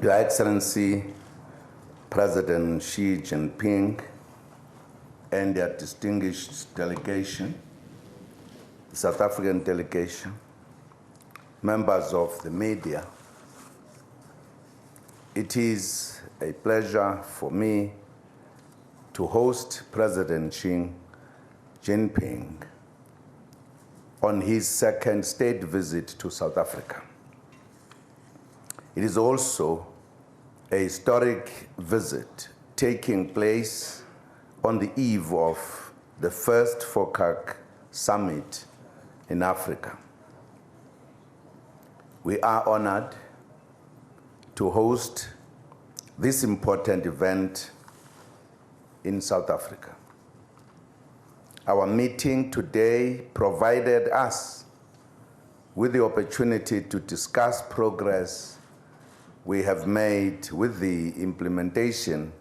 Your Excellency, President Xi Jingping, and their distinguished delegation, the South African delegation, members of the media, it is a pleasure for me to host President Xi Jingping on his second state visit to South Africa. It is also a historic visit taking place on the eve of the first FOCAC summit in Africa. We are honored to host this important event in South Africa. Our meeting today provided us with the opportunity to discuss progress we have made with the implementation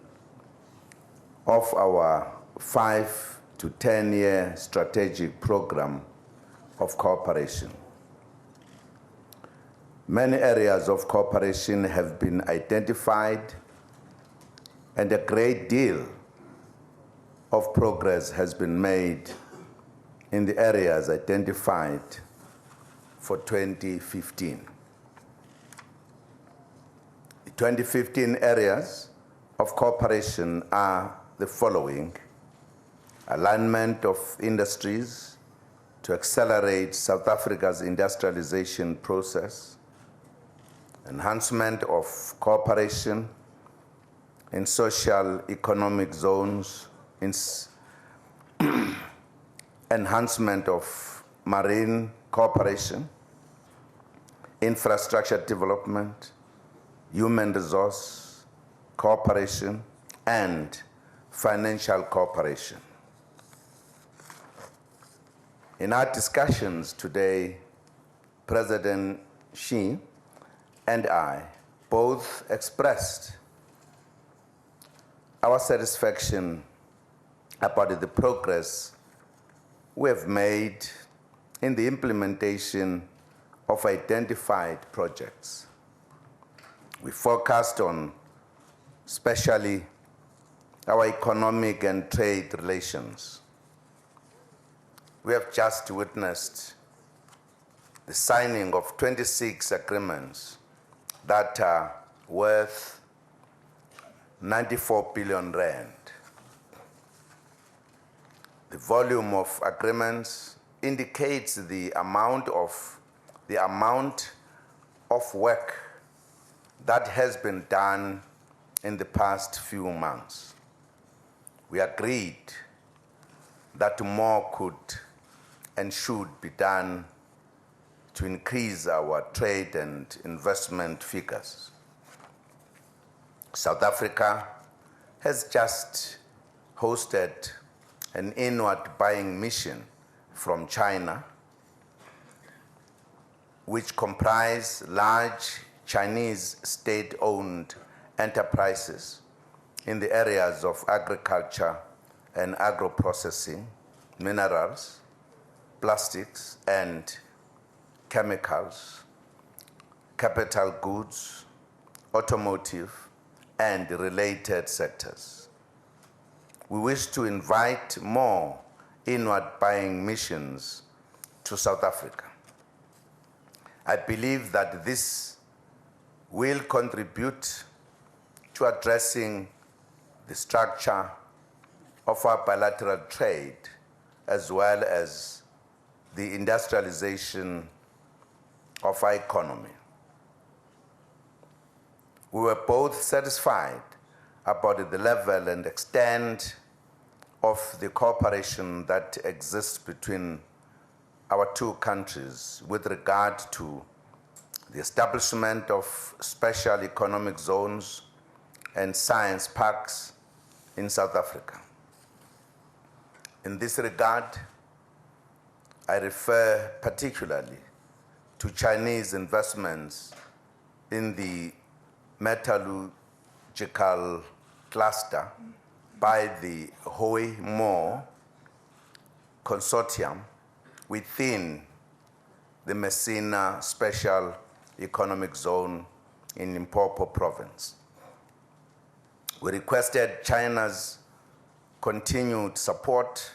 of our 5 to 10-year strategic program of cooperation. Many areas of cooperation have been identified, and a great deal of progress has been made in the areas identified for 2015. The 2015 areas of cooperation are the following: alignment of industries to accelerate South Africa's industrialization process, enhancement of cooperation in social economic zones, enhancement of marine cooperation, infrastructure development, human resource cooperation, and financial cooperation. In our discussions today, President Xi and I both expressed our satisfaction about the progress we have made in the implementation of identified projects. We focused on especially our economic and trade relations. We have just witnessed the signing of 26 agreements that are worth 94 billion rand. The volume of agreements indicates the amount of work that has been done in the past few months. We agreed that more could and should be done to increase our trade and investment figures. South Africa has just hosted an inward buying mission from China, which comprise large Chinese state-owned enterprises in the areas of agriculture and agro-processing, minerals, plastics and chemicals, capital goods, automotive, and related sectors. We wish to invite more inward buying missions to South Africa. I believe that this will contribute to addressing the structure of our bilateral trade as well as the industrialization of our economy. We were both satisfied about the level and extent of the cooperation that exists between our two countries with regard to the establishment of special economic zones and science parks in South Africa. In this regard, I refer particularly to Chinese investments in the metallurgical cluster by the Hoi Mo Consortium within the Messina Special Economic Zone in Limpopo province. We requested China's continued support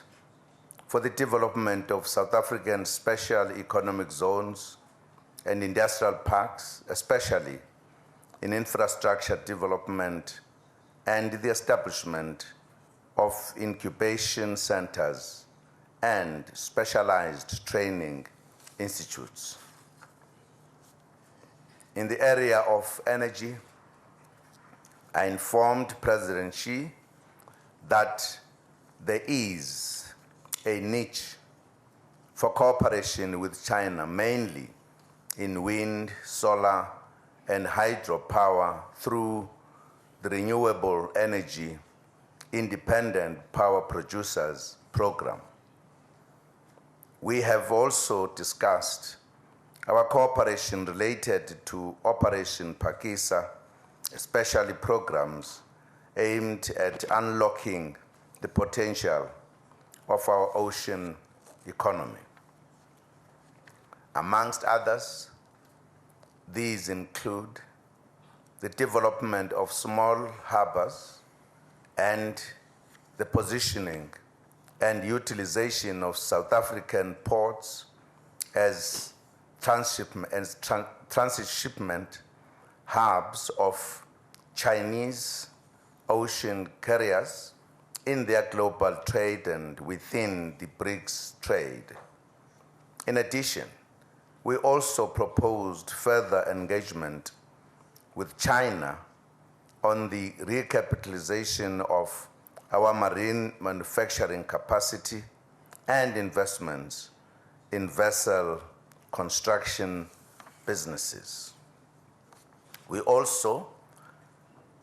for the development of South African special economic zones and industrial parks, especially in infrastructure development and the establishment of incubation centers and specialized training institutes. In the area of energy, I informed President Xi that there is a niche for cooperation with China, mainly in wind, solar, and hydropower through the Renewable Energy Independent Power Producers Program. We have also discussed our cooperation related to Operation Pakisa, especially programs aimed at unlocking the potential of our ocean economy. Amongst others, these include the development of small harbors and the positioning and utilization of South African ports as transshipment hubs of Chinese ocean carriers in their global trade and within the BRICS trade. In addition, we also proposed further engagement with China on the recapitalization of our marine manufacturing capacity and investments in vessel construction businesses. We also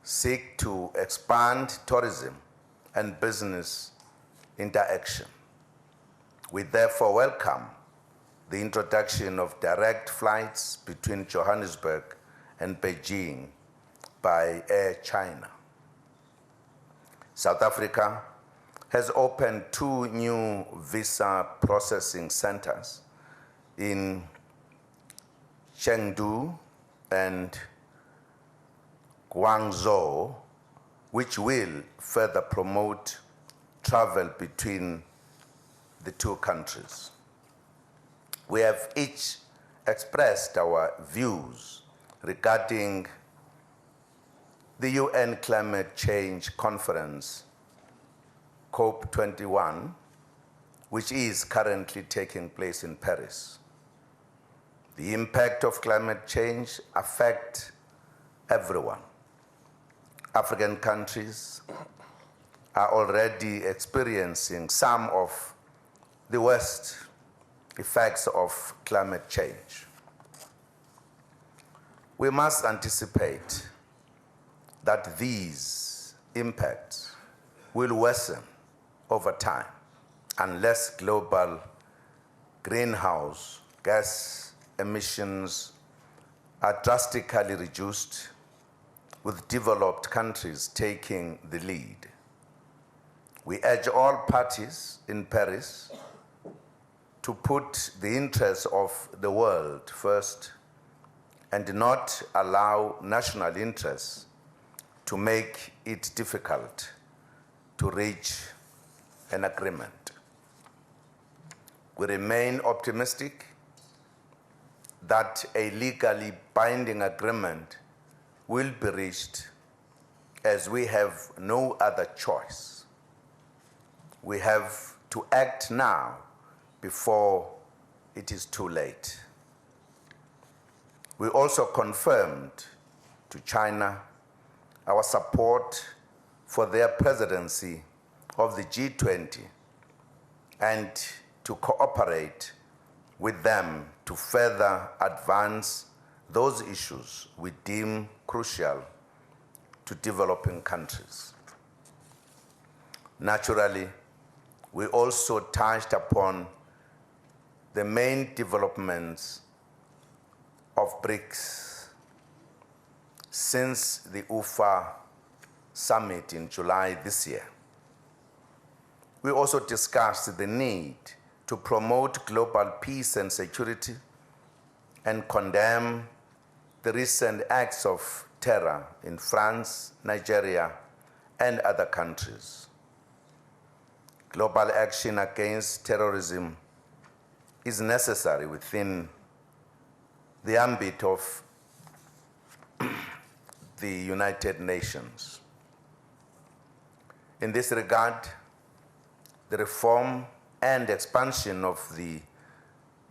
seek to expand tourism and business interaction. We therefore welcome the introduction of direct flights between Johannesburg and Beijing by Air China. South Africa has opened 2 new visa processing centers in Chengdu and Guangzhou, which will further promote travel between the 2 countries. We have each expressed our views regarding the UN Climate Change Conference, COP21, which is currently taking place in Paris. The impact of climate change affects everyone. African countries are already experiencing some of the worst effects of climate change. We must anticipate that these impacts will worsen over time unless global greenhouse gas emissions are drastically reduced, with developed countries taking the lead. We urge all parties in Paris to put the interests of the world first and not allow national interests to make it difficult to reach an agreement. We remain optimistic that a legally binding agreement will be reached, as we have no other choice. We have to act now before it is too late. We also confirmed to China our support for their presidency of the G20 and to cooperate with them to further advance those issues we deem crucial to developing countries. Naturally, we also touched upon the main developments of BRICS since the UFA summit in July this year. We also discussed the need to promote global peace and security and condemn the recent acts of terror in France, Nigeria, and other countries. Global action against terrorism is necessary within the ambit of the United Nations. In this regard, the reform and expansion of the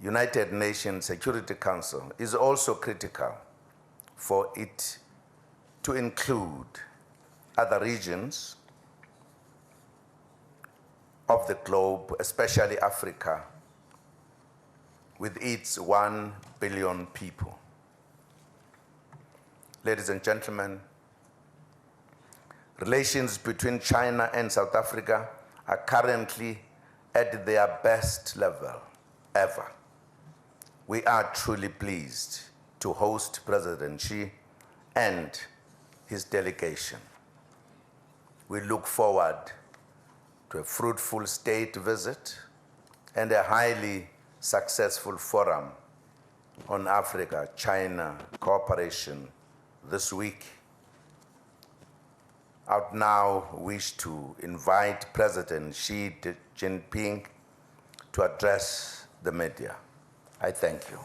United Nations Security Council is also critical for it to include other regions of the globe, especially Africa, with its 1 billion people. Ladies and gentlemen, relations between China and South Africa are currently at their best level ever. We are truly pleased to host President Xi and his delegation. We look forward to a fruitful state visit and a highly successful forum on Africa-China cooperation this week. I would now wish to invite President Xi Jingping to address the media. I thank you.